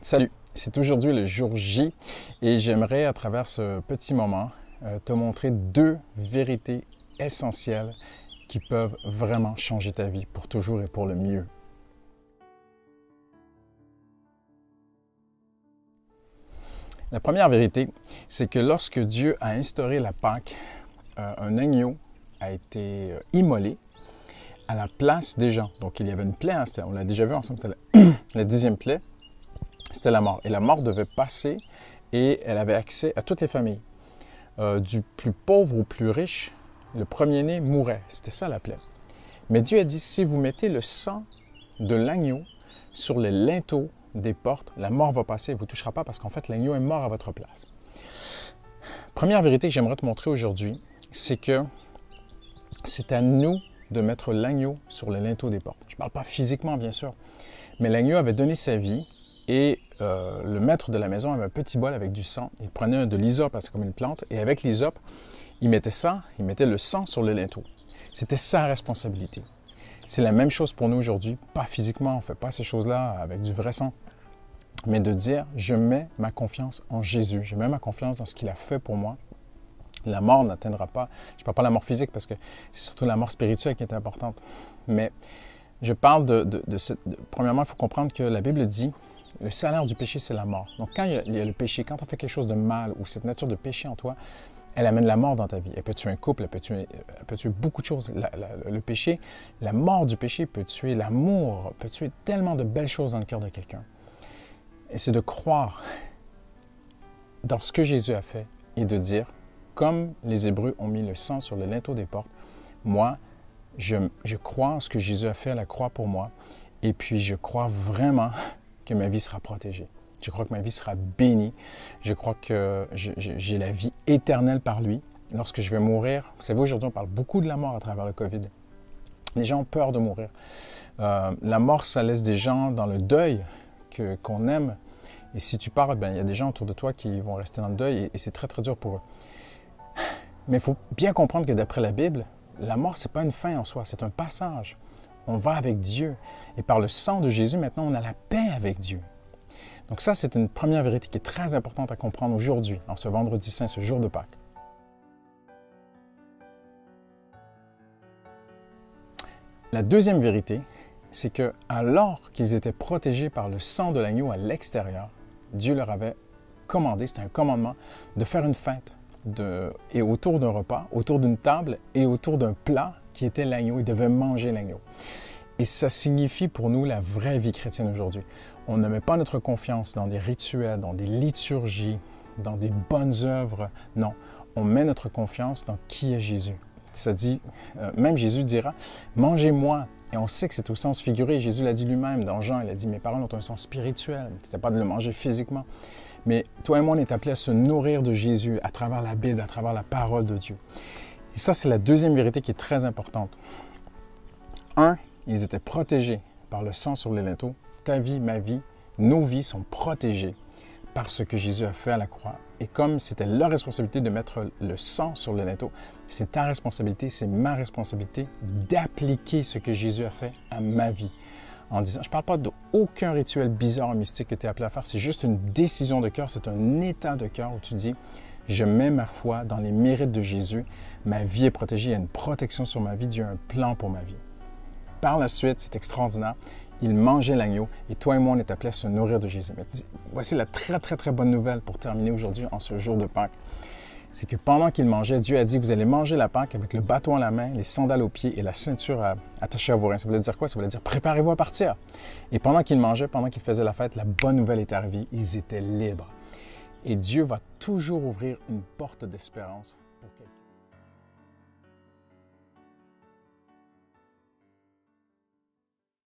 Salut, c'est aujourd'hui le jour J et j'aimerais à travers ce petit moment te montrer deux vérités essentielles qui peuvent vraiment changer ta vie pour toujours et pour le mieux. La première vérité, c'est que lorsque Dieu a instauré la Pâque, un agneau a été immolé à la place des gens. Donc il y avait une plaie, on l'a déjà vu ensemble, c'était la 10e plaie. C'était la mort. Et la mort devait passer et elle avait accès à toutes les familles. Du plus pauvre au plus riche, le premier-né mourait. C'était ça la plaie. Mais Dieu a dit, si vous mettez le sang de l'agneau sur les linteaux des portes, la mort va passer et ne vous touchera pas parce qu'en fait, l'agneau est mort à votre place. Première vérité que j'aimerais te montrer aujourd'hui, c'est que c'est à nous de mettre l'agneau sur les linteaux des portes. Je ne parle pas physiquement, bien sûr, mais l'agneau avait donné sa vie. Et le maître de la maison avait un petit bol avec du sang. Il prenait de l'hysope, c'est comme une plante, et avec l'hysope, il mettait le sang sur le linteau. C'était sa responsabilité. C'est la même chose pour nous aujourd'hui, pas physiquement, on ne fait pas ces choses-là avec du vrai sang, mais de dire, je mets ma confiance en Jésus, je mets ma confiance dans ce qu'il a fait pour moi. La mort n'atteindra pas, je ne parle pas de la mort physique parce que c'est surtout la mort spirituelle qui est importante, mais je parle premièrement, il faut comprendre que la Bible dit, le salaire du péché, c'est la mort. Donc, quand il y a le péché, quand tu as fait quelque chose de mal ou cette nature de péché en toi, elle amène la mort dans ta vie. Elle peut tuer un couple, elle peut tuer beaucoup de choses. Le péché, la mort du péché peut tuer l'amour, peut tuer tellement de belles choses dans le cœur de quelqu'un. Et c'est de croire dans ce que Jésus a fait et de dire, comme les Hébreux ont mis le sang sur le linteau des portes, moi, je crois en ce que Jésus a fait à la croix pour moi et puis je crois vraiment que ma vie sera protégée. Je crois que ma vie sera bénie. Je crois que j'ai la vie éternelle par lui. Lorsque je vais mourir, vous savez, aujourd'hui, on parle beaucoup de la mort à travers le COVID. Les gens ont peur de mourir. La mort, ça laisse des gens dans le deuil qu'on aime. Et si tu pars, il y a des gens autour de toi qui vont rester dans le deuil et c'est très, très dur pour eux. Mais il faut bien comprendre que d'après la Bible, la mort, ce n'est pas une fin en soi, c'est un passage. On va avec Dieu. Et par le sang de Jésus, maintenant, on a la paix avec Dieu. Donc ça, c'est une première vérité qui est très importante à comprendre aujourd'hui, en ce vendredi saint, ce jour de Pâques. La deuxième vérité, c'est que alors qu'ils étaient protégés par le sang de l'agneau à l'extérieur, Dieu leur avait commandé, c'était un commandement, de faire une fête. Et autour d'un repas, autour d'une table et autour d'un plat qui était l'agneau. Ils devaient manger l'agneau. Et ça signifie pour nous la vraie vie chrétienne aujourd'hui. On ne met pas notre confiance dans des rituels, dans des liturgies, dans des bonnes œuvres. Non, on met notre confiance dans qui est Jésus. Ça dit, même Jésus dira, « Mangez-moi ». Et on sait que c'est au sens figuré. Jésus l'a dit lui-même dans Jean. Il a dit, « Mes paroles ont un sens spirituel. » Ce n'était pas de le manger physiquement. Mais toi et moi, on est appelés à se nourrir de Jésus à travers la Bible, à travers la parole de Dieu. Et ça, c'est la deuxième vérité qui est très importante. Un, ils étaient protégés par le sang sur les linteaux. Ta vie, ma vie, nos vies sont protégées par ce que Jésus a fait à la croix. Et comme c'était leur responsabilité de mettre le sang sur les linteaux, c'est ta responsabilité, c'est ma responsabilité d'appliquer ce que Jésus a fait à ma vie. En disant, je ne parle pas d'aucun rituel bizarre ou mystique que tu es appelé à faire, c'est juste une décision de cœur, c'est un état de cœur où tu dis, je mets ma foi dans les mérites de Jésus, ma vie est protégée, il y a une protection sur ma vie, Dieu a un plan pour ma vie. Par la suite, c'est extraordinaire, il mangeait l'agneau et toi et moi, on est appelés à se nourrir de Jésus. Mais voici la très, très, très bonne nouvelle pour terminer aujourd'hui en ce jour de Pâques. C'est que pendant qu'il mangeait, Dieu a dit, vous allez manger la Pâque avec le bâton à la main, les sandales aux pieds et la ceinture attachée à vos reins. Ça voulait dire quoi? Ça voulait dire, préparez-vous à partir. Et pendant qu'il mangeait, pendant qu'il faisait la fête, la bonne nouvelle est arrivée, ils étaient libres. Et Dieu va toujours ouvrir une porte d'espérance